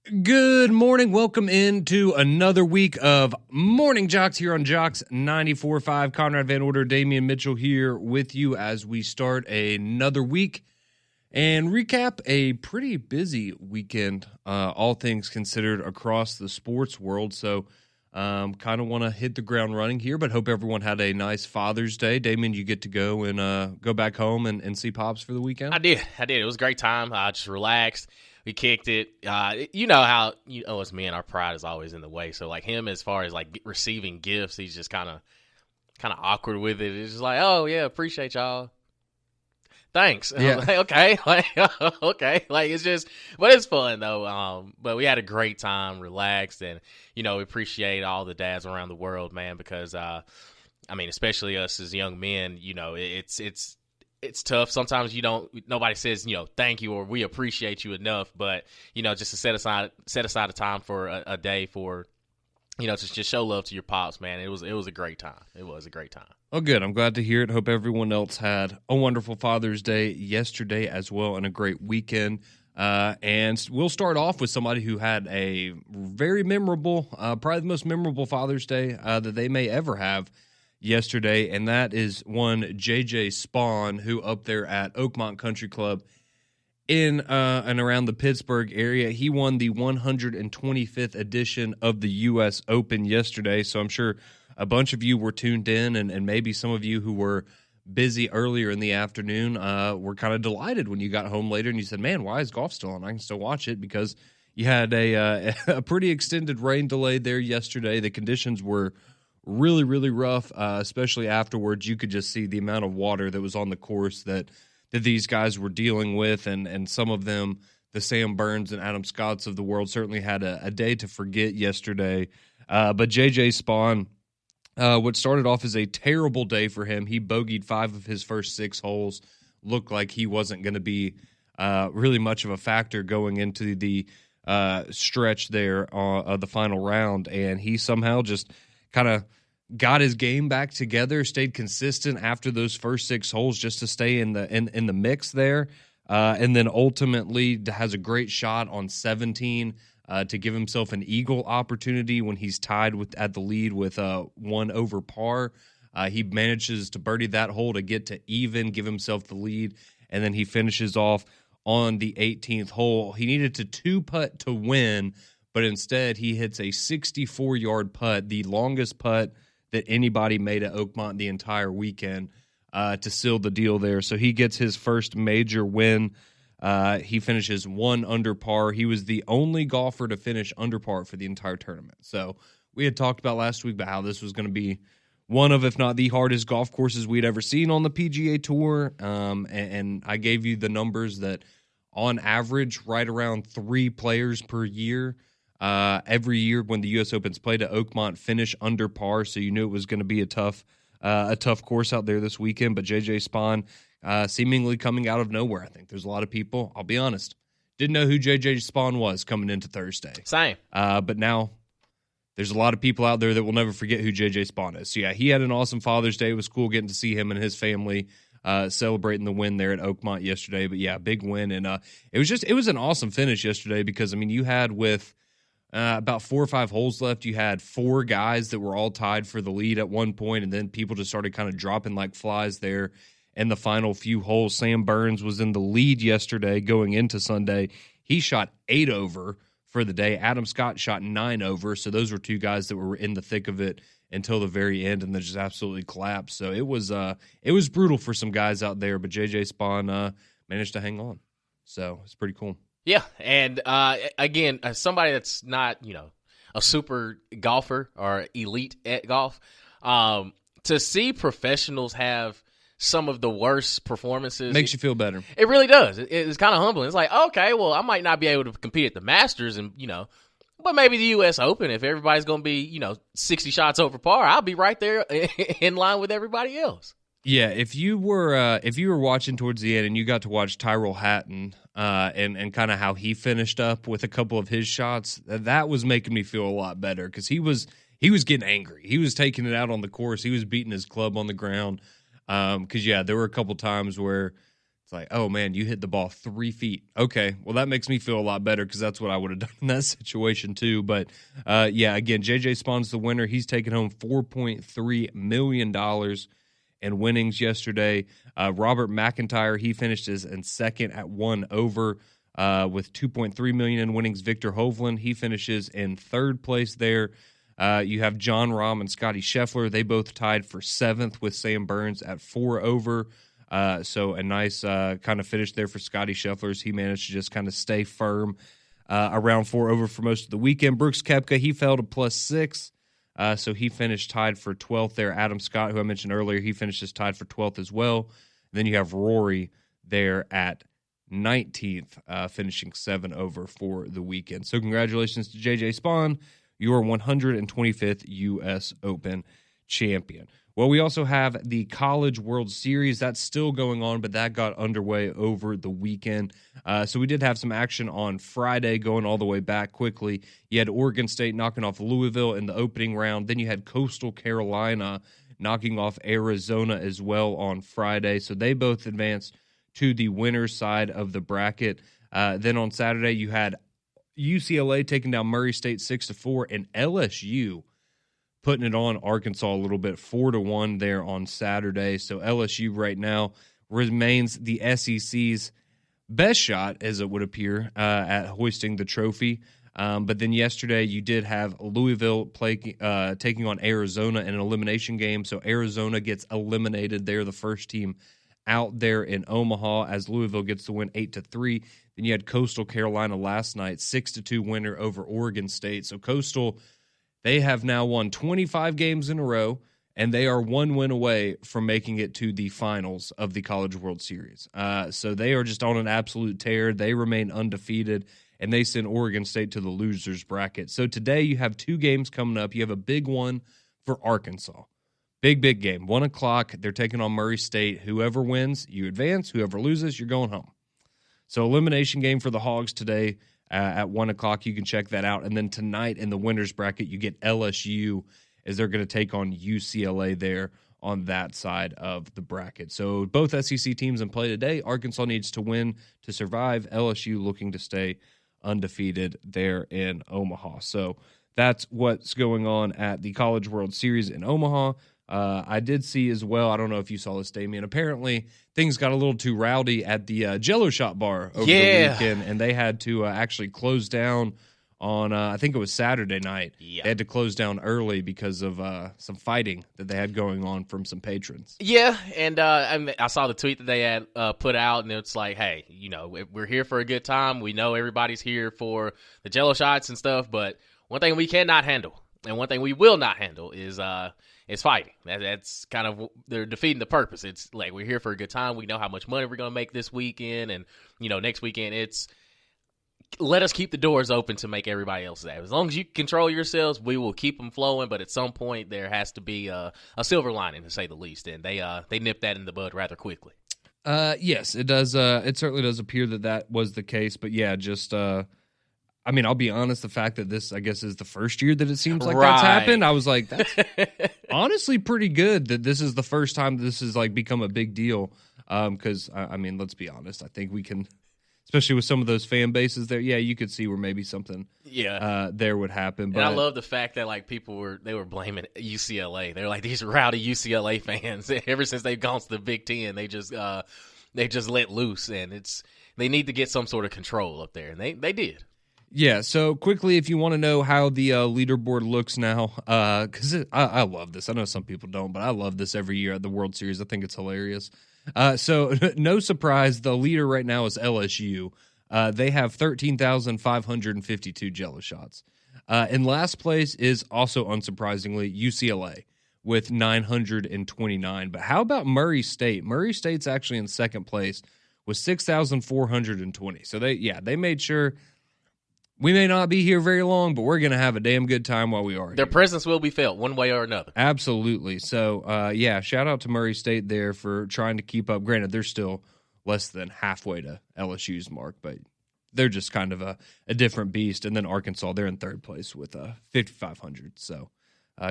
Good morning. Welcome into another week of Morning JOX here on JOX 94.5. Conrad Van Order, Damian Mitchell here with you as we start another week and recap a pretty busy weekend, all things considered, across the sports world. So kind of want to hit the ground running here, but hope everyone had a nice Father's Day. Damian, you get to go and go back home and see Pops for the weekend? I did. It was a great time. I just relaxed. We kicked it. You know how us men, our pride is always in the way. So like him, as far as like receiving gifts, he's just kind of awkward with it. It's just like, oh yeah, appreciate y'all. Thanks. And Yeah. like, okay. Okay. Like it's just, but it's fun though. But we had a great time, relaxed, and we appreciate all the dads around the world, man. Because especially us as young men, it's tough. Sometimes nobody says, thank you or we appreciate you enough, but, just to set aside a time for a day for, to just show love to your pops, man. It was a great time. It was a great time. Oh, good. I'm glad to hear it. Hope everyone else had a wonderful Father's Day yesterday as well and a great weekend. And we'll start off with somebody who had a very memorable, probably the most memorable Father's Day that they may ever have yesterday, and that is one JJ Spawn, who up there at Oakmont Country Club in and around the Pittsburgh area. He won the 125th edition of the U.S. Open yesterday, so I'm sure a bunch of you were tuned in, and maybe some of you who were busy earlier in the afternoon were kind of delighted when you got home later and you said, man, why is golf still on? I can still watch it, because you had a pretty extended rain delay there yesterday. The conditions were really, really rough, especially afterwards. You could just see the amount of water that was on the course that these guys were dealing with, and some of them, the Sam Burns and Adam Scotts of the world, certainly had a day to forget yesterday. But JJ Spawn, what started off as a terrible day for him, he bogeyed 5 of his first 6 holes. Looked like he wasn't going to be really much of a factor going into the stretch there of the final round, and he somehow just kind of got his game back together, stayed consistent after those first 6 holes just to stay in the mix there, and then ultimately has a great shot on 17 to give himself an eagle opportunity when he's tied at the lead with 1 over par. He manages to birdie that hole to get to even, give himself the lead, and then he finishes off on the 18th hole. He needed to 2-putt to win, but instead he hits a 64-yard putt, the longest putt that anybody made at Oakmont the entire weekend, to seal the deal there. So he gets his first major win. He finishes 1 under par. He was the only golfer to finish under par for the entire tournament. So we had talked about last week about how this was going to be one of, if not the hardest golf courses we'd ever seen on the PGA Tour. And I gave you the numbers that on average, right around 3 players per year, every year when the U.S. Open's played at Oakmont, finish under par, so you knew it was going to be a tough course out there this weekend. But JJ Spawn seemingly coming out of nowhere. I think there's a lot of people, I'll be honest, didn't know who JJ Spawn was coming into Thursday. Same. But now there's a lot of people out there that will never forget who JJ Spawn is. So yeah, he had an awesome Father's Day. It was cool getting to see him and his family celebrating the win there at Oakmont yesterday. But yeah, big win. And it was an awesome finish yesterday, because, I mean, you had with about 4 or 5 holes left, you had 4 guys that were all tied for the lead at one point, and then people just started kind of dropping like flies there in the final few holes. Sam Burns was in the lead yesterday going into Sunday. He shot 8 over for the day. Adam Scott shot 9 over, so those were 2 guys that were in the thick of it until the very end, and then just absolutely collapsed. So it was brutal for some guys out there, but JJ Spawn managed to hang on. So it's pretty cool. Yeah, and again, somebody that's not, a super golfer or elite at golf, to see professionals have some of the worst performances Makes you feel better. It really does. It's kind of humbling. It's like, okay, well, I might not be able to compete at the Masters, and but maybe the U.S. Open, if everybody's going to be 60 shots over par, I'll be right there in line with everybody else. Yeah, if you were watching towards the end and you got to watch Tyrrell Hatton and kind of how he finished up with a couple of his shots, that was making me feel a lot better, because he was getting angry. He was taking it out on the course. He was beating his club on the ground. Because there were a couple times where It's like, oh, man, you hit the ball 3 feet. Okay, well, that makes me feel a lot better because that's what I would have done in that situation too. But, yeah, again, J.J. Spawn's the winner. He's taken home $4.3 million in winnings yesterday. Robert McIntyre, he finished in second at 1 over with $2.3 million in winnings. Victor Hovland, he finishes in third place there. You have John Rahm and Scotty Scheffler. They both tied for 7th with Sam Burns at 4 over. So a nice kind of finish there for Scotty Scheffler. He managed to just kind of stay firm around 4 over for most of the weekend. Brooks Koepka, he fell to +6. So he finished tied for 12th there. Adam Scott, who I mentioned earlier, he finishes tied for 12th as well. Then you have Rory there at 19th, finishing 7 over for the weekend. So congratulations to J.J. Spawn, your 125th U.S. Open champion. Well, we also have the College World Series. That's still going on, but that got underway over the weekend. So we did have some action on Friday, going all the way back quickly. You had Oregon State knocking off Louisville in the opening round. Then you had Coastal Carolina knocking off Arizona as well on Friday. So they both advanced to the winner's side of the bracket. Then on Saturday, you had UCLA taking down Murray State 6-4, and LSU putting it on Arkansas a little bit, 4-1 there on Saturday. So LSU right now remains the SEC's best shot, as it would appear, at hoisting the trophy. But then yesterday you did have Louisville taking on Arizona in an elimination game. So Arizona gets eliminated. They're the first team out there in Omaha as Louisville gets the win 8-3. Then you had Coastal Carolina last night, 6-2 winner over Oregon State. So Coastal, they have now won 25 games in a row, and they are 1 win away from making it to the finals of the College World Series. So they are just on an absolute tear. They remain undefeated, and they send Oregon State to the losers bracket. So today you have 2 games coming up. You have a big one for Arkansas. Big game. 1 o'clock, they're taking on Murray State. Whoever wins, you advance. Whoever loses, you're going home. So elimination game for the Hogs today at 1 o'clock. You can check that out. And then tonight in the winner's bracket, you get LSU as they're going to take on UCLA there on that side of the bracket. So both SEC teams in play today. Arkansas needs to win to survive. LSU looking to stay undefeated there in Omaha. So that's what's going on at the College World Series in Omaha. I did see as well, I don't know if you saw this, Damian, apparently things got a little too rowdy at the Jello Shot bar over the weekend, and they had to actually close down on, I think it was Saturday night. Yeah. They had to close down early because of some fighting that they had going on from some patrons. Yeah, and I saw the tweet that they had put out, and it's like, hey, we're here for a good time. We know everybody's here for the Jello shots and stuff, but one thing we cannot handle, and one thing we will not handle is fighting. That's kind of, they're defeating the purpose. It's like, we're here for a good time. We know how much money we're going to make this weekend, and next weekend. It's, let us keep the doors open to make everybody else happy. As long as you control yourselves, we will keep them flowing. But at some point, there has to be a silver lining, to say the least, and they nipped that in the bud rather quickly. Yes, it does. It certainly does appear that was the case. But yeah, just I'll be honest, the fact that this, I guess, is the first year that it seems like that's happened, I was like, that's honestly pretty good that this is the first time this has become a big deal. Because, let's be honest, I think we can, especially with some of those fan bases there, yeah, you could see where maybe something there would happen. But and I love the fact that people were blaming UCLA. They're like, these rowdy UCLA fans. Ever since they've gone to the Big Ten, they just let loose, and they need to get some sort of control up there, and they did. Yeah, so quickly, if you want to know how the leaderboard looks now, because I love this. I know some people don't, but I love this every year at the World Series. I think it's hilarious. So no surprise, the leader right now is LSU. They have 13,552 Jello shots. In last place is also, unsurprisingly, UCLA with 929. But how about Murray State? Murray State's actually in second place with 6,420. So they made sure we may not be here very long, but we're going to have a damn good time while we are here. Their presence will be felt one way or another. Absolutely. So, shout out to Murray State there for trying to keep up. Granted, they're still less than halfway to LSU's mark, but they're just kind of a different beast. And then Arkansas, they're in third place with 5,500. So,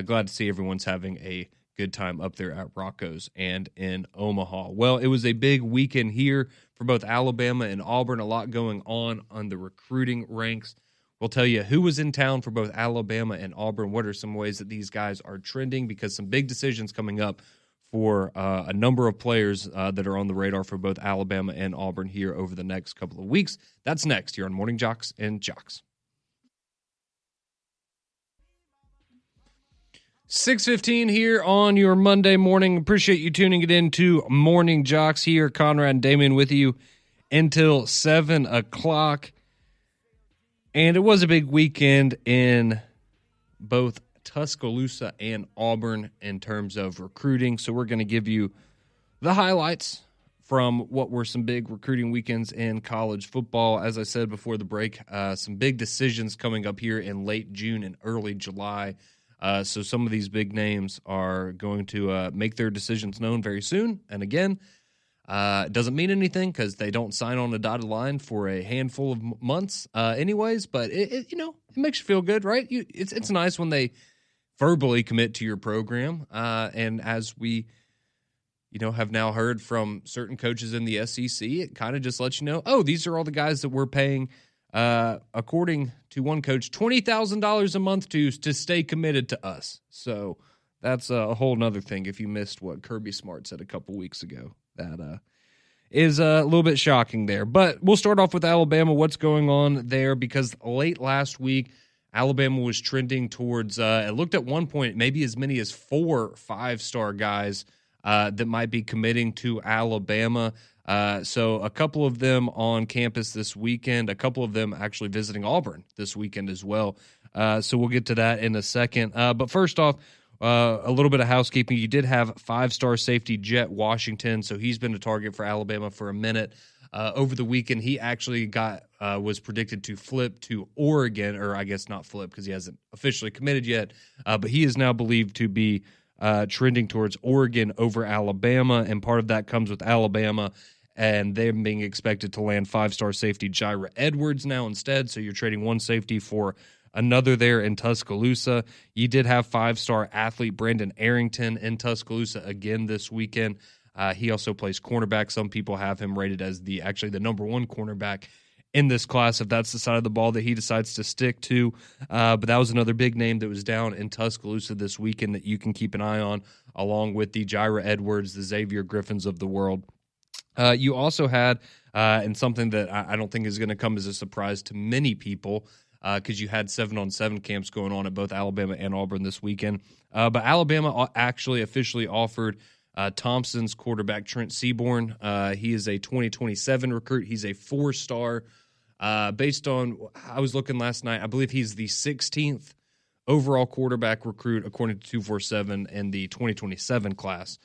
glad to see everyone's having a good time up there at Rocco's and in Omaha. Well, it was a big weekend here for both Alabama and Auburn. A lot going on the recruiting ranks. We'll tell you who was in town for both Alabama and Auburn. What are some ways that these guys are trending? Because some big decisions coming up for a number of players that are on the radar for both Alabama and Auburn here over the next couple of weeks. That's next here on Morning Jocks and Jocks. 6:15 here on your Monday morning. Appreciate you tuning it in to Morning Jocks here. Conrad and Damian with you until 7 o'clock. And it was a big weekend in both Tuscaloosa and Auburn in terms of recruiting. So we're going to give you the highlights from what were some big recruiting weekends in college football. As I said before the break, some big decisions coming up here in late June and early July. So some of these big names are going to make their decisions known very soon. And again, it doesn't mean anything because they don't sign on a dotted line for a handful of months anyways. But, it makes you feel good, right? It's nice when they verbally commit to your program. And as we, have now heard from certain coaches in the SEC, it kind of just lets you know, oh, these are all the guys that we're paying according to one coach, $20,000 a month to stay committed to us. So that's a whole nother thing. If you missed what Kirby Smart said a couple weeks ago, that is a little bit shocking there. But we'll start off with Alabama. What's going on there? Because late last week, Alabama was trending towards, it looked at one point, maybe as many as 4 5-star guys that might be committing to Alabama. So a couple of them on campus this weekend, a couple of them actually visiting Auburn this weekend as well. So we'll get to that in a second. But first off, a little bit of housekeeping. You did have 5-star safety Jet Washington, so he's been a target for Alabama for a minute. Over the weekend, he actually was predicted to flip to Oregon, or I guess not flip because he hasn't officially committed yet, but he is now believed to be trending towards Oregon over Alabama, and part of that comes with Alabama and them being expected to land 5-star safety Jira Edwards now instead, so you're trading one safety for another there in Tuscaloosa. You did have 5-star athlete Brandon Arrington in Tuscaloosa again this weekend. He also plays cornerback. Some people have him rated as the number 1 cornerback in this class, if that's the side of the ball that he decides to stick to. But that was another big name that was down in Tuscaloosa this weekend that you can keep an eye on, along with the Jira Edwards, the Xavier Griffins of the world. You also had, and something that I don't think is going to come as a surprise to many people, because you had 7-on-7 camps going on at both Alabama and Auburn this weekend. But Alabama actually officially offered Thompson's quarterback Trent Seaborn. He is a 2027 recruit. He's a 4-star. Based on, I was looking last night, I believe he's the 16th overall quarterback recruit according to 247 in the 2027 class.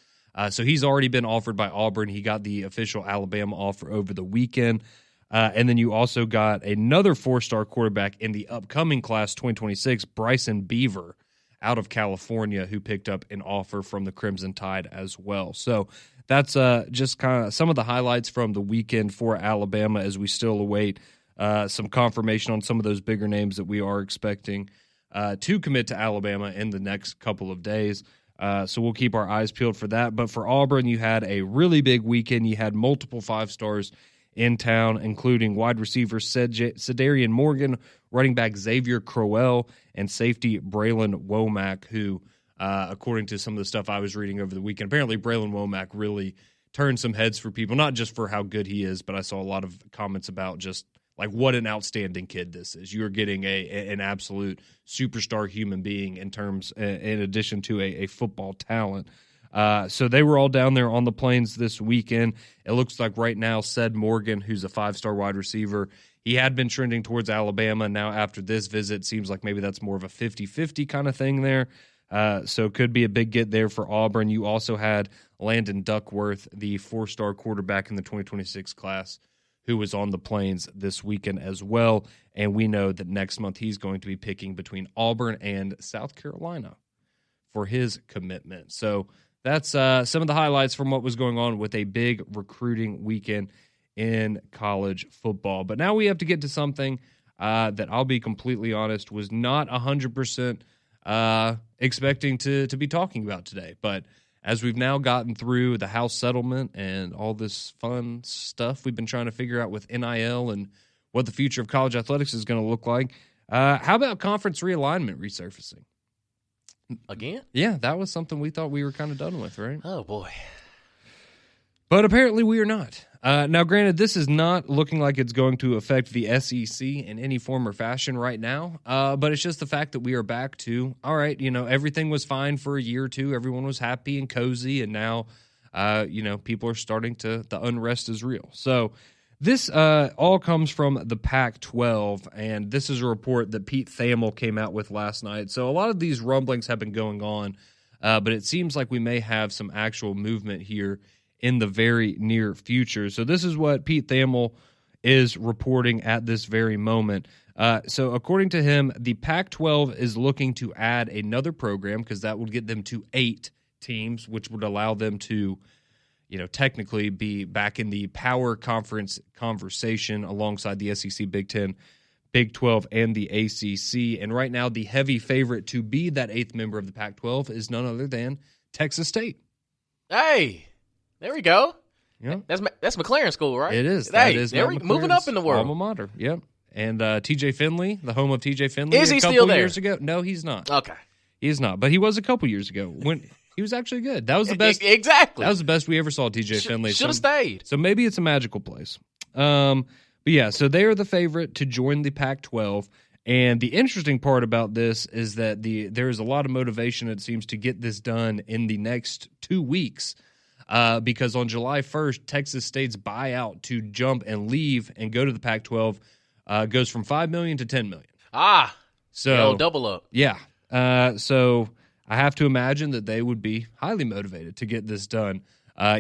So he's already been offered by Auburn. He got the official Alabama offer over the weekend. And then you also got another 4-star quarterback in the upcoming class, 2026, Bryson Beaver, out of California, who picked up an offer from the Crimson Tide as well. So that's just kind of some of the highlights from the weekend for Alabama as we still await some confirmation on some of those bigger names that we are expecting to commit to Alabama in the next couple of days. So we'll keep our eyes peeled for that. But for Auburn, you had a really big weekend. You had multiple 5-stars in town, including wide receiver Cedarian Morgan, running back Xavier Crowell, and safety Braylon Womack, who, according to some of the stuff I was reading over the weekend, apparently Braylon Womack really turned some heads for people, not just for how good he is, but I saw a lot of comments about just like what an outstanding kid this is. You're getting an absolute superstar human being in addition to a football talent. So they were all down there on the plains this weekend. It looks like right now, Ced Morgan, who's a 5-star wide receiver, he had been trending towards Alabama. Now after this visit, seems like maybe that's more of a 50-50 kind of thing there. So it could be a big get there for Auburn. You also had Landon Duckworth, the 4-star quarterback in the 2026 class, who was on the plains this weekend as well. And we know that next month he's going to be picking between Auburn and South Carolina for his commitment. So that's some of the highlights from what was going on with a big recruiting weekend in college football. But now we have to get to something that I'll be completely honest was not 100% expecting to be talking about today. But as we've now gotten through the House settlement and all this fun stuff we've been trying to figure out with NIL and what the future of college athletics is going to look like, how about conference realignment resurfacing? Again? Yeah, that was something we thought we were kind of done with, right? Oh, boy. But apparently we are not. Now, granted, this is not looking like it's going to affect the SEC in any form or fashion right now, but it's just the fact that we are back to, all right, everything was fine for a year or two. Everyone was happy and cozy, and now, people are starting to, the unrest is real. So this all comes from the Pac-12, and this is a report that Pete Thamel came out with last night. So a lot of these rumblings have been going on, but it seems like we may have some actual movement here in the very near future. So this is what Pete Thamel is reporting at this very moment. So according to him, the Pac-12 is looking to add another program because that would get them to 8 teams, which would allow them to, technically be back in the power conference conversation alongside the SEC, Big Ten, Big 12, and the ACC. And right now, the heavy favorite to be that 8th member of the Pac-12 is none other than Texas State. Hey, there we go. Yeah, that's McLaren school, right? It is. Hey, That is moving up in the world. Alma mater. Yep. And TJ Finley, the home of TJ Finley, is he a couple still there? Years ago? No, he's not. Okay, he is not. But he was a couple years ago when he was actually good. That was the best. Exactly. That was the best we ever saw. TJ Finley should have stayed. So maybe it's a magical place. But yeah, so they are the favorite to join the Pac-12. And the interesting part about this is that there is a lot of motivation, it seems, to get this done in the next 2 weeks. Because on July 1st, Texas State's buyout to jump and leave and go to the Pac-12 goes from $5 million to $10 million. So double up. Yeah. So I have to imagine that they would be highly motivated to get this done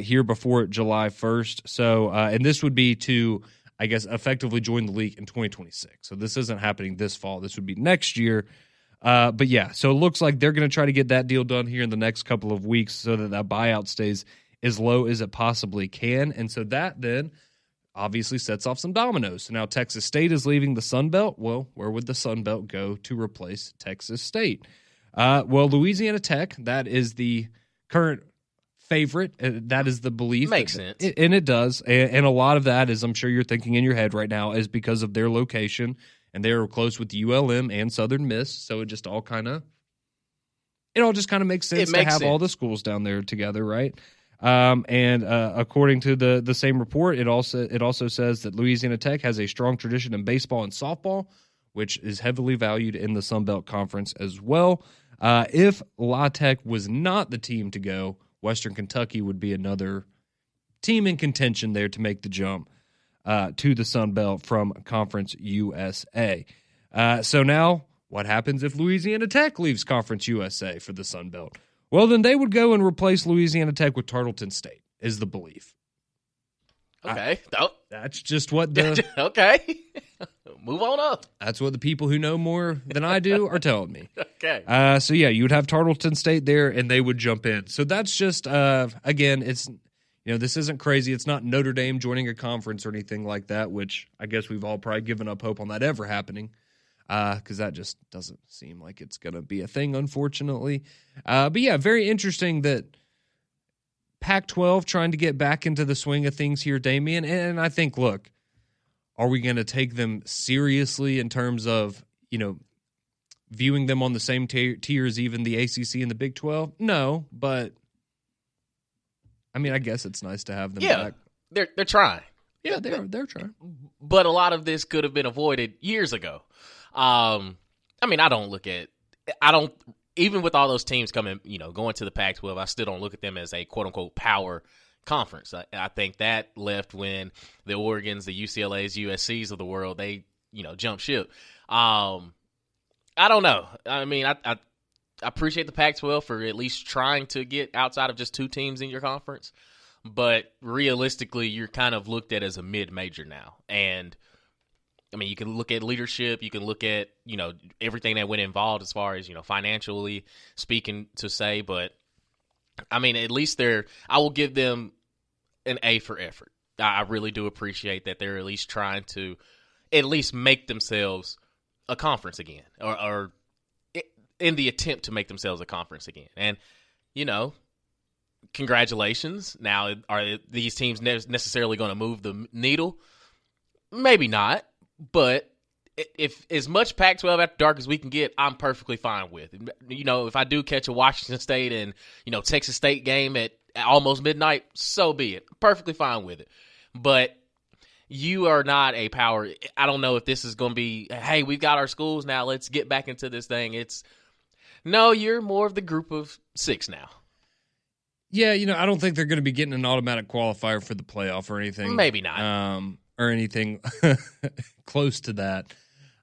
here before July 1st. So, and this would be to, I guess, effectively join the league in 2026. So this isn't happening this fall. This would be next year. But yeah, so it looks like they're going to try to get that deal done here in the next couple of weeks so that buyout stays as low as it possibly can. And so that then obviously sets off some dominoes. So now Texas State is leaving the Sun Belt. Well, where would the Sun Belt go to replace Texas State? Well, Louisiana Tech, that is the current favorite. That is the belief. Makes sense. And it does. And a lot of that, as I'm sure you're thinking in your head right now, is because of their location. And they're close with ULM and Southern Miss. So it all just kind of makes sense to have all the schools down there together, right? And according to the same report, it also says that Louisiana Tech has a strong tradition in baseball and softball, which is heavily valued in the Sun Belt Conference as well. If La Tech was not the team to go, Western Kentucky would be another team in contention there to make the jump to the Sun Belt from Conference USA. So now, what happens if Louisiana Tech leaves Conference USA for the Sun Belt? Well, then they would go and replace Louisiana Tech with Tarleton State, is the belief. Okay. That's just what the... Okay. Move on up. That's what the people who know more than I do are telling me. Okay. So, yeah, you would have Tarleton State there, and they would jump in. So that's just, again, it's... this isn't crazy. It's not Notre Dame joining a conference or anything like that, which I guess we've all probably given up hope on that ever happening. Because that just doesn't seem like it's going to be a thing, unfortunately. But yeah, very interesting that Pac-12 trying to get back into the swing of things here, Damian. And I think, look, are we going to take them seriously in terms of, viewing them on the same tier as even the ACC and the Big 12? No, but I mean, I guess it's nice to have them back. They're trying. Yeah, they're trying. But a lot of this could have been avoided years ago. I mean, even with all those teams coming, going to the Pac-12, I still don't look at them as a quote unquote power conference. I think that left when the Oregons, the UCLAs, USCs of the world, they, jump ship. I don't know. I mean, I appreciate the Pac-12 for at least trying to get outside of just 2 teams in your conference. But realistically, you're kind of looked at as a mid-major now. And I mean, you can look at leadership, you can look at, everything that went involved as far as, financially speaking to say, but I mean, at least I will give them an A for effort. I really do appreciate that they're at least trying to at least make themselves a conference again, or in the attempt to make themselves a conference again. And, congratulations. Now, are these teams necessarily going to move the needle? Maybe not, but if as much Pac-12 after dark as we can get, I'm perfectly fine with. If I do catch a Washington State and, Texas State game at almost midnight, so be it. Perfectly fine with it. But you are not a power. I don't know if this is going to be, hey, we've got our schools now, let's get back into this thing. No, you're more of the group of 6 now. Yeah, I don't think they're going to be getting an automatic qualifier for the playoff or anything. Maybe not. Or anything close to that.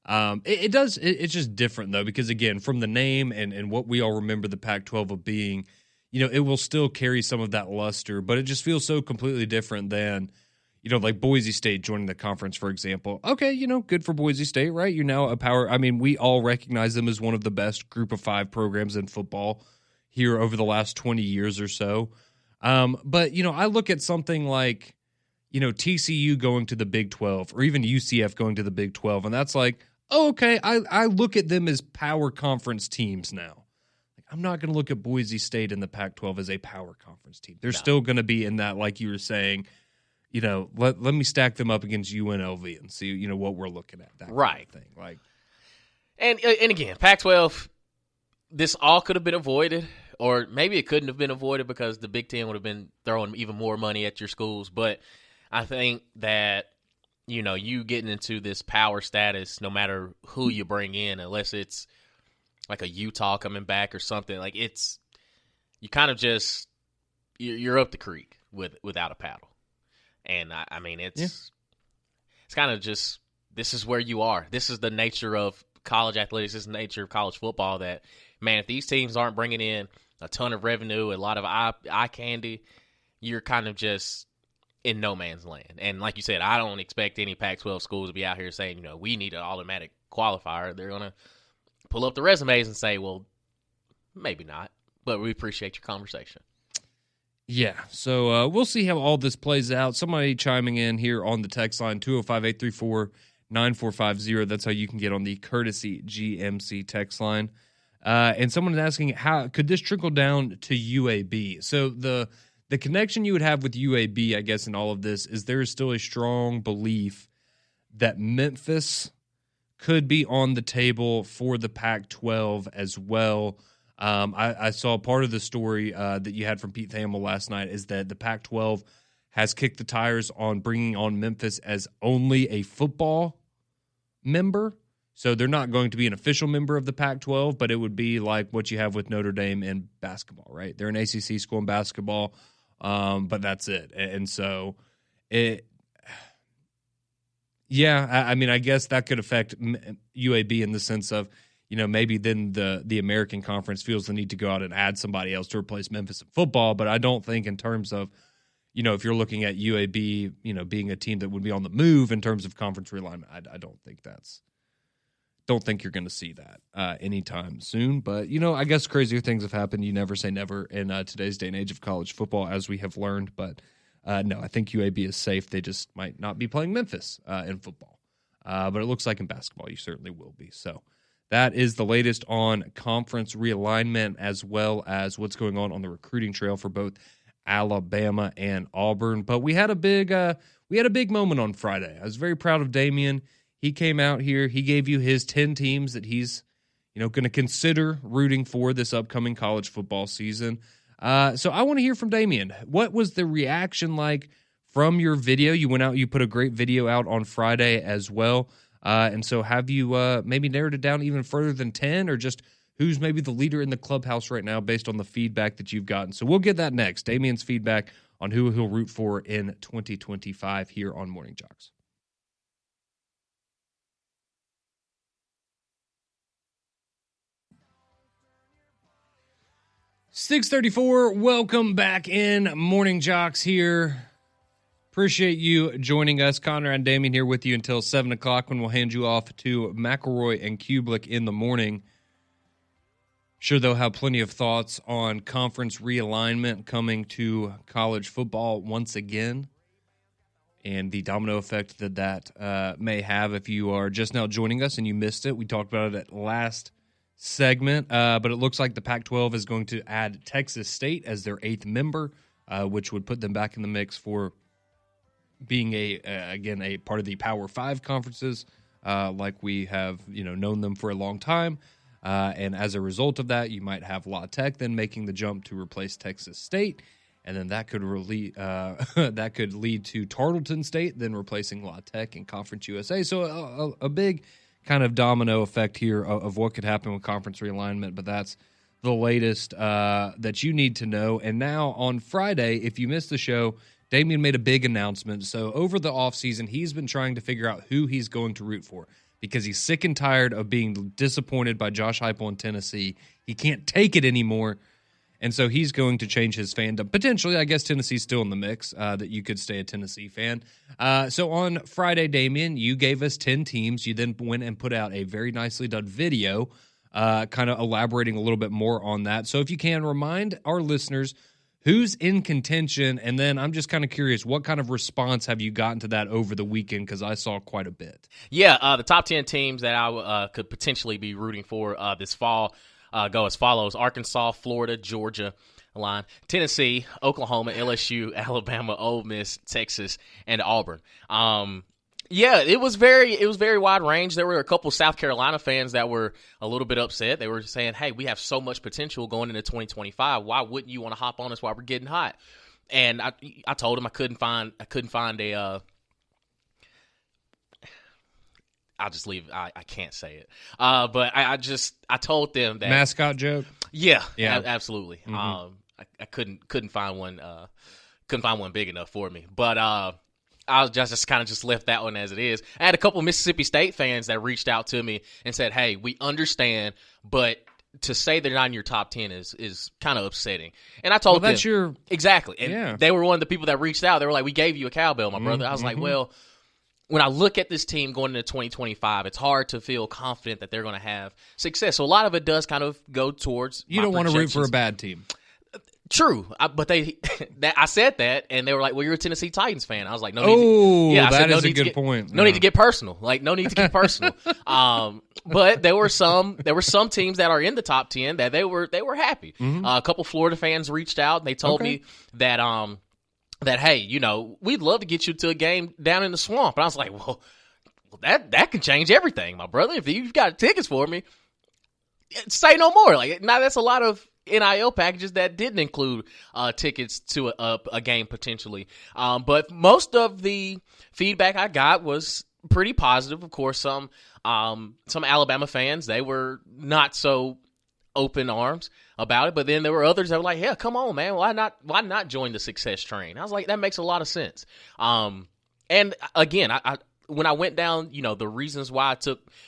It's just different, though, because, again, from the name and what we all remember the Pac-12 of being, it will still carry some of that luster, but it just feels so completely different than, like Boise State joining the conference, for example. Okay, good for Boise State, right? You're now a power. I mean, we all recognize them as one of the best group of 5 programs in football here over the last 20 years or so. But, I look at something like, TCU going to the Big 12 or even UCF going to the Big 12, and that's like, oh, okay, I look at them as power conference teams now. I'm not going to look at Boise State in the Pac-12 as a power conference team. They're still going to be in that, like you were saying, let me stack them up against UNLV and see, what we're looking at. That right. Kind of thing. Like, and again, Pac-12, this all could have been avoided, or maybe it couldn't have been avoided because the Big Ten would have been throwing even more money at your schools. But I think that, you getting into this power status, no matter who you bring in, unless it's like a Utah coming back or something, like you kind of just, you're up the creek without a paddle. And I mean, it's kind of just, this is where you are. This is the nature of college athletics. This is the nature of college football that, man, if these teams aren't bringing in a ton of revenue, a lot of eye candy, you're kind of just in no man's land. And like you said, I don't expect any Pac-12 schools to be out here saying, we need an automatic qualifier. They're going to pull up the resumes and say, well, maybe not, but we appreciate your conversation. Yeah, so we'll see how all this plays out. Somebody chiming in here on the text line, 205-834-9450. That's how you can get on the courtesy GMC text line. And someone is asking, how could this trickle down to UAB? So the connection you would have with UAB, I guess, in all of this is there is still a strong belief that Memphis could be on the table for the Pac-12 as well. I saw part of the story that you had from Pete Thamel last night is that the Pac-12 has kicked the tires on bringing on Memphis as only a football member. So they're not going to be an official member of the Pac-12, but it would be like what you have with Notre Dame in basketball, right? They're an ACC school in basketball, but that's it. And so I mean, I guess that could affect UAB in the sense of, maybe then the American Conference feels the need to go out and add somebody else to replace Memphis in football. But I don't think in terms of, if you're looking at UAB, being a team that would be on the move in terms of conference realignment, I don't think you're going to see that anytime soon. But, I guess crazier things have happened. You never say never in today's day and age of college football, as we have learned. But, no, I think UAB is safe. They just might not be playing Memphis in football. But it looks like in basketball you certainly will be. So that is the latest on conference realignment as well as what's going on the recruiting trail for both Alabama and Auburn. But we had a big moment on Friday. I was very proud of Damian. He came out here. He gave you his 10 teams that he's, going to consider rooting for this upcoming college football season. So I want to hear from Damian. What was the reaction like from your video? You went out, you put a great video out on Friday as well. And so have you maybe narrowed it down even further than 10 or just who's maybe the leader in the clubhouse right now based on the feedback that you've gotten? So we'll get that next. Damian's feedback on who he'll root for in 2025 here on Morning JOX. .634, welcome back in. Morning JOX here. Appreciate you joining us. Connor and Damian here with you until 7 o'clock when we'll hand you off to McElroy and Kublik in the morning. Sure, they'll have plenty of thoughts on conference realignment coming to college football once again and the domino effect that may have if you are just now joining us and you missed it. We talked about it at last segment, but it looks like the Pac-12 is going to add Texas State as their 8th member, which would put them back in the mix for being a part of the Power 5 conferences, like we have known them for a long time. And as a result of that, you might have La Tech then making the jump to replace Texas State, and then that could lead to Tarleton State then replacing La Tech in Conference USA. So a big kind of domino effect here of what could happen with conference realignment, but that's the latest that you need to know. And now on Friday, if you missed the show, Damian made a big announcement. So over the offseason, he's been trying to figure out who he's going to root for because he's sick and tired of being disappointed by Josh Heupel in Tennessee. He can't take it anymore. And so he's going to change his fandom. Potentially, I guess Tennessee's still in the mix, that you could stay a Tennessee fan. So on Friday, Damian, you gave us 10 teams. You then went and put out a very nicely done video kind of elaborating a little bit more on that. So if you can, remind our listeners who's in contention, and then I'm just kind of curious, what kind of response have you gotten to that over the weekend? Because I saw quite a bit. Yeah, the top 10 teams that I could potentially be rooting for this fall go as follows: Arkansas, Florida, Georgia, line, Tennessee, Oklahoma, LSU, Alabama, Ole Miss, Texas, and Auburn. Yeah, it was very wide range. There were a couple South Carolina fans that were a little bit upset. They were saying, "Hey, we have so much potential going into 2025. Why wouldn't you want to hop on us while we're getting hot?" And I told him I couldn't find a. I'll just leave. I can't say it. But I told them that mascot joke. Yeah. Absolutely. Mm-hmm. I couldn't find one. Couldn't find one big enough for me. But I just kind of just left that one as it is. I had a couple of Mississippi State fans that reached out to me and said, "Hey, we understand, but to say they're not in your top 10 is kind of upsetting." And I told them exactly. And they were one of the people that reached out. They were like, "We gave you a cowbell, my brother." I was like, well, when I look at this team going into 2025, it's hard to feel confident that they're going to have success. So a lot of it does kind of go towards you don't want to root for a bad team. True, but I said that, and they were like, "Well, you're a Tennessee Titans fan." I was like, "No, that is a good point. No need to get personal. Like, no need to get personal." But there were some teams that are in the top 10 that they were happy. Mm-hmm. A couple Florida fans reached out, and they told me that hey, we'd love to get you to a game down in the swamp. And I was like, well, that can change everything, my brother. If you've got tickets for me, say no more. Like, now that's a lot of NIL packages that didn't include tickets to a game potentially. But most of the feedback I got was pretty positive. Of course, some Alabama fans, they were not so open arms about it, but then there were others that were like, "Yeah, come on, man, why not join the success train?" I was like, that makes a lot of sense. And again, I when I went down, the reasons why I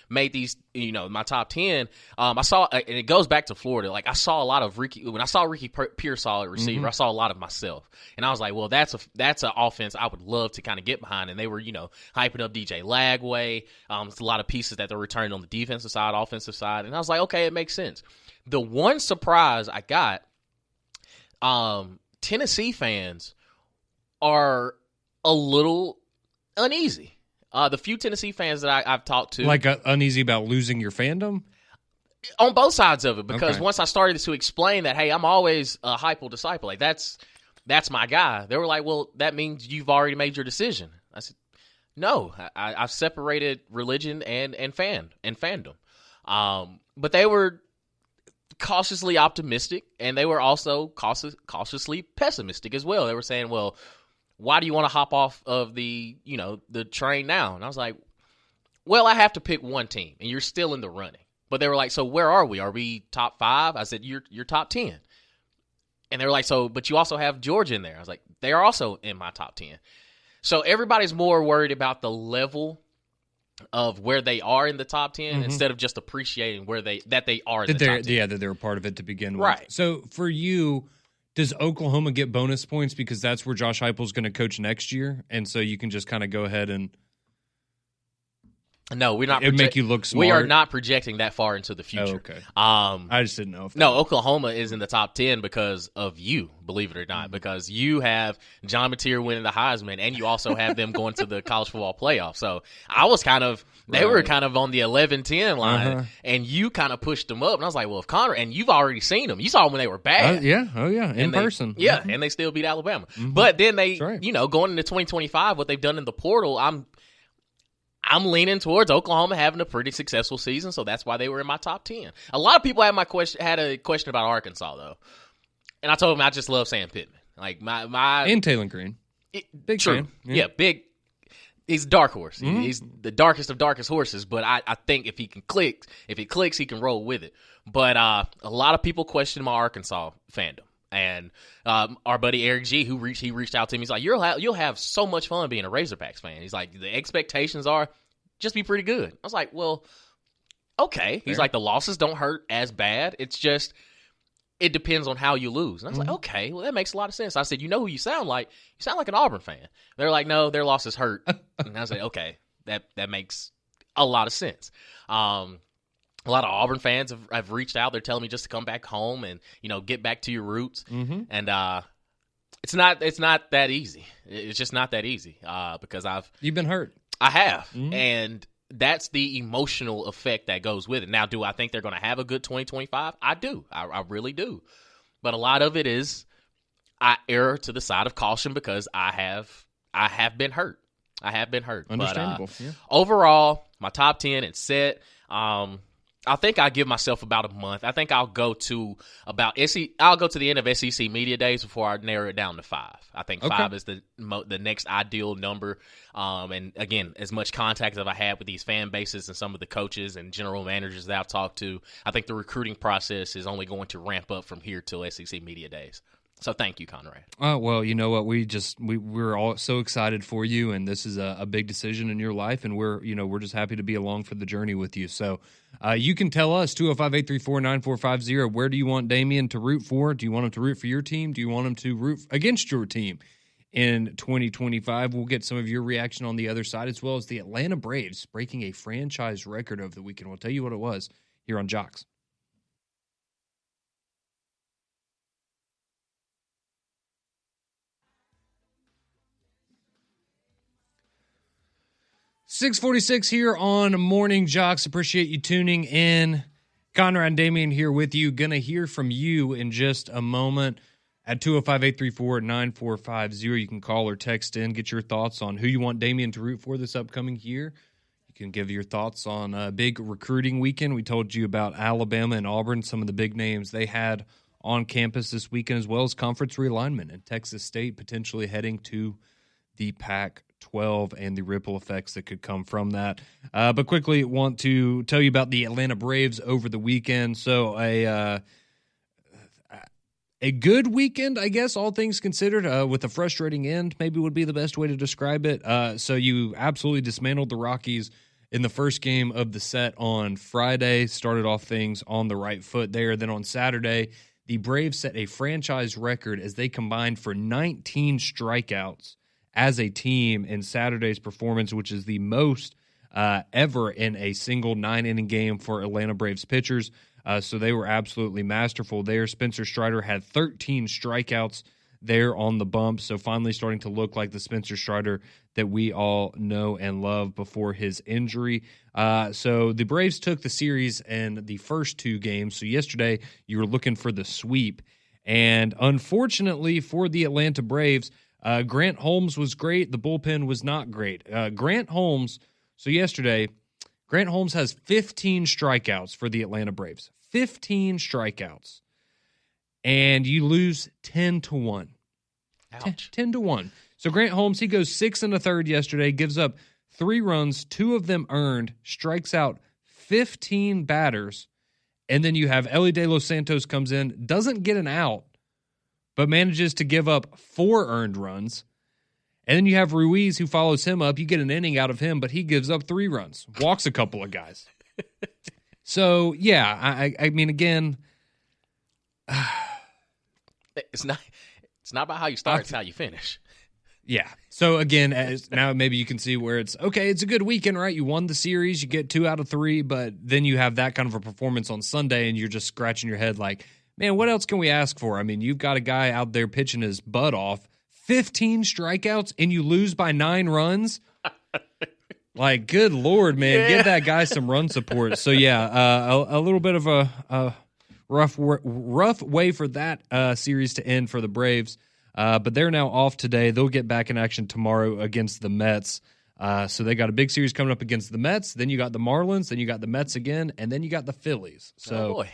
made these, my top 10, I saw, and it goes back to Florida. Like, I saw a lot of when I saw Ricky Pearsall at receiver, I saw a lot of myself, and I was like, well, that's an offense I would love to kind of get behind. And they were, hyping up DJ Lagway. It's a lot of pieces that they're returning on the defensive side, offensive side, and I was like, okay, it makes sense. The one surprise I got, Tennessee fans are a little uneasy. The few Tennessee fans that I've talked to, like uneasy about losing your fandom, on both sides of it, because once I started to explain that, hey, I'm always a Heupel disciple, like that's my guy. They were like, well, that means you've already made your decision. I said, no, I've separated religion and fandom. But they were cautiously optimistic, and they were also cautiously pessimistic as well. They were saying, well, why do you want to hop off of the train now? And I was like, well, I have to pick one team, and you're still in the running. But they were like, so where are we? Are we top 5? I said, you're top 10. And they were like, but you also have Georgia in there. I was like, they are also in my top 10. So everybody's more worried about the level of where they are in the top 10 instead of just appreciating that they are in the top 10. Yeah, that they're a part of it to begin with. Right. So for you, does Oklahoma get bonus points because that's where Josh Heupel's going to coach next year, and so you can just kind of go ahead and No, we're not. It'd make you look smart. We are not projecting that far into the future. Oh, okay. I just didn't know. If no, Oklahoma is in the top 10 because of you, believe it or not, because you have John Mateer winning the Heisman, and you also have them going to the college football playoff. So I was they were kind of on the 11-10 line, and you kind of pushed them up. And I was like, well, if Connor, and you've already seen them. You saw them when they were bad. In person. Yeah, and they still beat Alabama. But then they, going into 2025, what they've done in the portal, I'm leaning towards Oklahoma having a pretty successful season, so that's why they were in my top 10. A lot of people had a question about Arkansas, though. And I told them I just love Sam Pittman. Like, my and Taylor Green. Big true. fan. Yeah, big. He's a dark horse. He's the darkest of darkest horses, but I think if he clicks, he can roll with it. But a lot of people question my Arkansas fandom. And our buddy Eric G, he reached out to me. He's like, you'll have so much fun being a Razorbacks fan. He's like, the expectations are just be pretty good. I was like, well, okay. He's like, the losses don't hurt as bad. It's just it depends on how you lose. And I was like, okay, well, that makes a lot of sense. I said, you know who you sound like? You sound like an Auburn fan. They're like, no, their losses hurt. And I was like, okay, that makes a lot of sense. A lot of Auburn fans have reached out. They're telling me just to come back home and, get back to your roots. And it's not that easy. It's just not that easy because you've been hurt. I have. And that's the emotional effect that goes with it. Now, do I think they're going to have a good 2025? I do. I really do. But a lot of it is I err to the side of caution because I have been hurt. I have been hurt. Understandable. But, overall, my top 10 is set. I think I give myself about a month. I think I'll go to the end of SEC Media Days before I narrow it down to 5. I think 5 is the next ideal number. And again, as much contact as I had with these fan bases and some of the coaches and general managers that I've talked to, I think the recruiting process is only going to ramp up from here till SEC Media Days. So thank you, Conrad. Well, you know what? We're all so excited for you, and this is a big decision in your life, and we're just happy to be along for the journey with you. So you can tell us 205-834-9450. Where do you want Damian to root for? Do you want him to root for your team? Do you want him to root against your team in 2025? We'll get some of your reaction on the other side, as well as the Atlanta Braves breaking a franchise record over the weekend. We'll tell you what it was here on JOX. .646 here on Morning JOX. Appreciate you tuning in. Conrad and Damian here with you. Going to hear from you in just a moment at 205-834-9450. You can call or text in, get your thoughts on who you want Damian to root for this upcoming year. You can give your thoughts on a big recruiting weekend. We told you about Alabama and Auburn, some of the big names they had on campus this weekend, as well as conference realignment and Texas State potentially heading to the Pac-12 and the ripple effects that could come from that. But quickly want to tell you about the Atlanta Braves over the weekend. So a good weekend, I guess, all things considered, with a frustrating end maybe would be the best way to describe it. So you absolutely dismantled the Rockies in the first game of the set on Friday, started off things on the right foot there. Then on Saturday, the Braves set a franchise record as they combined for 19 strikeouts as a team in Saturday's performance, which is the most ever in a single 9-inning game for Atlanta Braves pitchers. So they were absolutely masterful there. Spencer Strider had 13 strikeouts there on the bump, so finally starting to look like the Spencer Strider that we all know and love before his injury. So the Braves took the series in the first 2 games. So yesterday you were looking for the sweep, and unfortunately for the Atlanta Braves, Grant Holmes was great. The bullpen was not great. Grant Holmes has 15 strikeouts for the Atlanta Braves. 15 strikeouts. And you lose 10-1. Ouch. 10-1. So Grant Holmes, he goes 6 1/3 yesterday, gives up 3 runs, 2 of them earned, strikes out 15 batters. And then you have Elly De Los Santos comes in, doesn't get an out, but manages to give up 4 earned runs. And then you have Ruiz, who follows him up. You get an inning out of him, but he gives up 3 runs, walks a couple of guys. So, yeah, I mean, again, it's not about how you start, it's how you finish. Yeah. So again, now maybe you can see where it's okay. It's a good weekend, right? You won the series, you get 2 out of 3, but then you have that kind of a performance on Sunday, and you're just scratching your head like, man, what else can we ask for? I mean, you've got a guy out there pitching his butt off, 15 strikeouts, and you lose by 9 runs. Like, good Lord, man, give that guy some run support. So yeah, a little bit of a rough way for that series to end for the Braves. But they're now off today. They'll get back in action tomorrow against the Mets. So they got a big series coming up against the Mets. Then you got the Marlins. Then you got the Mets again. And then you got the Phillies. So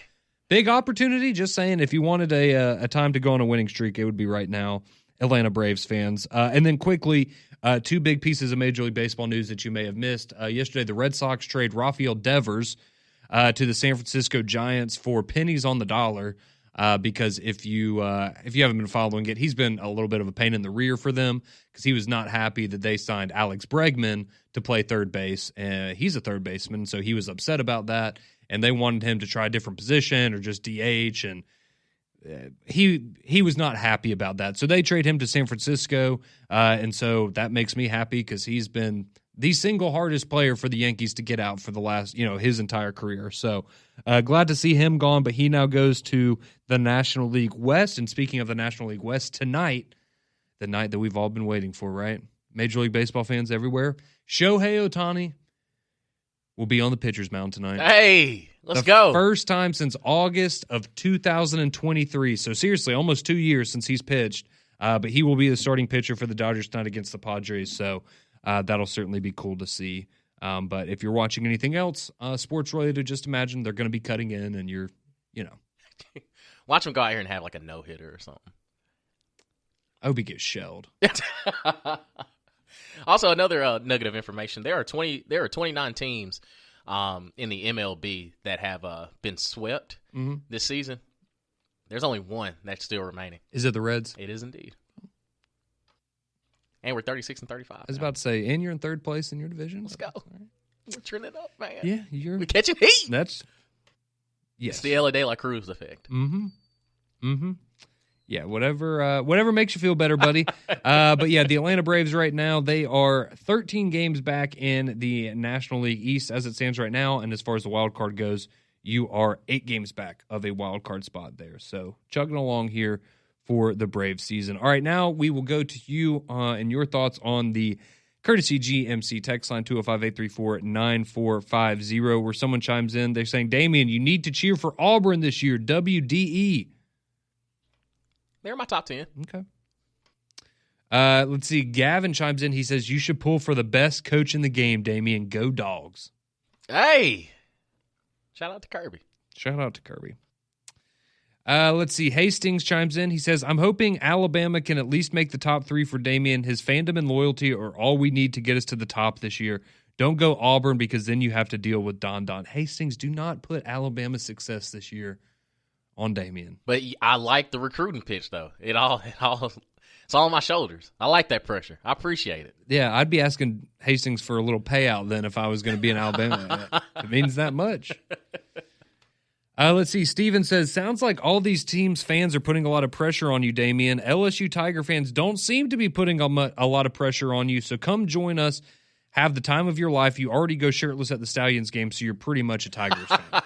big opportunity. Just saying, if you wanted a time to go on a winning streak, it would be right now, Atlanta Braves fans. And then quickly, 2 big pieces of Major League Baseball news that you may have missed. Yesterday, the Red Sox trade Rafael Devers to the San Francisco Giants for pennies on the dollar. Because if you haven't been following it, he's been a little bit of a pain in the rear for them because he was not happy that they signed Alex Bregman to play third base. He's a third baseman, so he was upset about that, and they wanted him to try a different position or just DH, and he was not happy about that. So they trade him to San Francisco, and so that makes me happy because he's been the single hardest player for the Yankees to get out for the last, his entire career. So glad to see him gone, but he now goes to the National League West. And speaking of the National League West, tonight, the night that we've all been waiting for, right? Major League Baseball fans everywhere, Shohei Ohtani will be on the pitcher's mound tonight. Hey, let's go. First time since August of 2023. So seriously, almost 2 years since he's pitched. But he will be the starting pitcher for the Dodgers tonight against the Padres. So that'll certainly be cool to see. But if you're watching anything else sports related, just imagine they're going to be cutting in and you're. Watch him go out here and have like a no-hitter or something. I hope he gets shelled. Also, another nugget of information: there are 29 teams in the MLB that have been swept this season. There's only one that's still remaining. Is it the Reds? It is indeed. And we're 36 and 35. I was about to say, and you're in third place in your division. Let's go. We're trending up, man. Yeah, we're catching heat. Yes. It's the LA De La Cruz effect. Yeah, whatever makes you feel better, buddy. But yeah, the Atlanta Braves right now, they are 13 games back in the National League East as it stands right now. And as far as the wild card goes, you are 8 games back of a wild card spot there. So chugging along here for the Braves season. All right, now we will go to you and your thoughts on the Courtesy GMC text line 205-834-9450, where someone chimes in. They're saying, Damian, you need to cheer for Auburn this year. WDE. They're my top 10. Okay. Let's see. Gavin chimes in. He says, you should pull for the best coach in the game, Damian. Go Dogs. Hey. Shout out to Kirby. Shout out to Kirby. Let's see. Hastings chimes in. He says, I'm hoping Alabama can at least make the top 3 for Damian. His fandom and loyalty are all we need to get us to the top this year. Don't go Auburn because then you have to deal with Don. Hastings, do not put Alabama's success this year on Damian. But I like the recruiting pitch, though. It's all on my shoulders. I like that pressure. I appreciate it. Yeah, I'd be asking Hastings for a little payout then if I was going to be in Alabama. It means that much. Let's see. Steven says, sounds like all these teams' fans are putting a lot of pressure on you, Damian. LSU Tiger fans don't seem to be putting a lot of pressure on you, so come join us. Have the time of your life. You already go shirtless at the Stallions game, so you're pretty much a Tigers fan.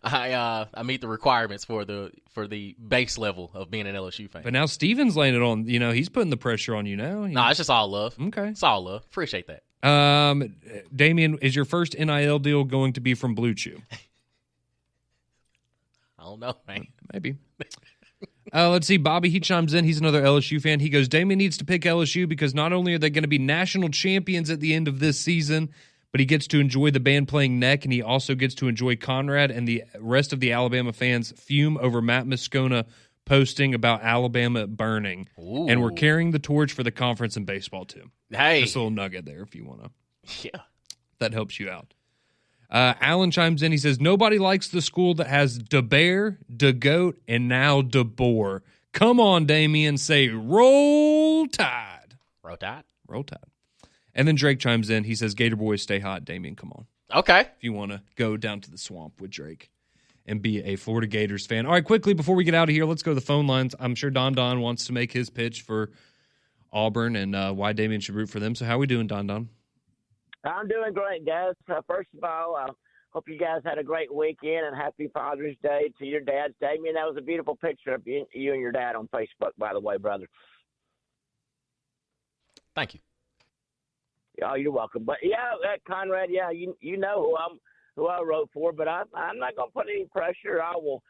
I meet the requirements for the base level of being an LSU fan. But now Steven's laying it on. He's putting the pressure on you now. No, it's just all love. Okay. It's all love. Appreciate that. Damian, is your first NIL deal going to be from Blue Chew? I don't know, man. Maybe. Let's see. Bobby, he chimes in. He's another LSU fan. He goes, Damian needs to pick LSU because not only are they going to be national champions at the end of this season, but he gets to enjoy the band playing neck, and he also gets to enjoy Conrad and the rest of the Alabama fans fume over Matt Moscona posting about Alabama burning. Ooh. And we're carrying the torch for the conference in baseball, too. Hey. Just a little nugget there if you want to. Yeah. That helps you out. Alan chimes in. He says, nobody likes the school that has DeBear, DeGoat, and now DeBoer. Come on, Damian. Say, roll tide. Roll tide? Roll tide. And then Drake chimes in. He says, Gator boys, stay hot. Damian, come on. Okay. If you want to go down to the swamp with Drake. and be a Florida Gators fan. All right, quickly, before we get out of here, let's go to the phone lines. I'm sure Don wants to make his pitch for Auburn and why Damian should root for them. So how are we doing, Don? I'm doing great, guys. First of all, I hope you guys had a great weekend, and happy Father's Day to your dads. Damian, that was a beautiful picture of you and your dad on Facebook, by the way, brother. Thank you. Oh, you're welcome. But, yeah, Conrad, yeah, you know who I wrote for, but I'm not going to put any pressure. I will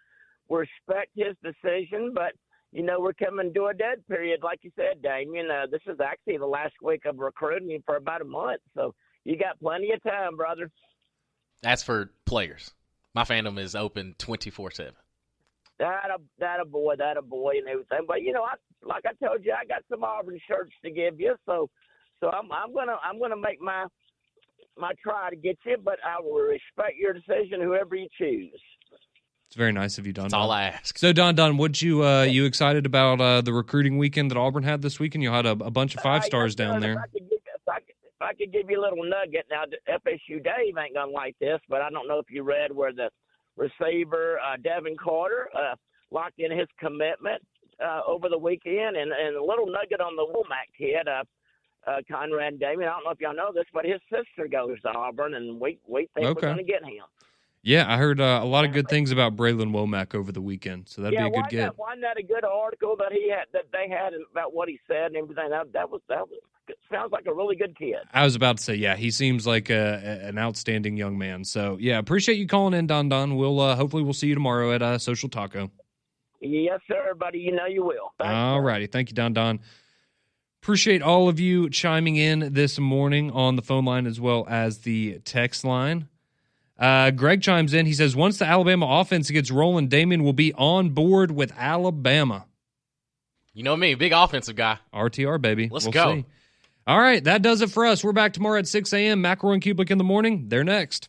respect his decision, but, you know, we're coming to a dead period, like you said, Damian. This is actually the last week of recruiting for about a month, so you got plenty of time, brother. That's for players. My fandom is open 24/7. That a boy, and everything. But you know, like I told you, I got some Auburn shirts to give you, so I'm gonna make my try to get you, but I will respect your decision, whoever you choose. It's very nice of you, Don. That's all I ask. So, Don, what you excited about the recruiting weekend that Auburn had this weekend? You had a bunch of 5-stars down there. If I could give you a little nugget, now FSU Dave ain't gonna like this, but I don't know if you read where the receiver Devin Carter locked in his commitment over the weekend, and a little nugget on the Womack kid, Conrad and Damian. I don't know if y'all know this, but his sister goes to Auburn, and we think we're gonna get him. Yeah, I heard a lot of good things about Braylon Womack over the weekend, so that'd be a good get. Wasn't that a good article that they had about what he said and everything? That was sounds like a really good kid. I was about to say, yeah, he seems like an outstanding young man. So, yeah, appreciate you calling in, Don. We'll hopefully we'll see you tomorrow at Social Taco. Yes, sir, buddy. You know you will. All righty. Thank you, Don. Appreciate all of you chiming in this morning on the phone line as well as the text line. Greg chimes in. He says, once the Alabama offense gets rolling, Damian will be on board with Alabama. You know me, big offensive guy. RTR, baby. Let's go. See. All right, that does it for us. We're back tomorrow at 6 a.m. McElroy and Kublik in the morning. They're next.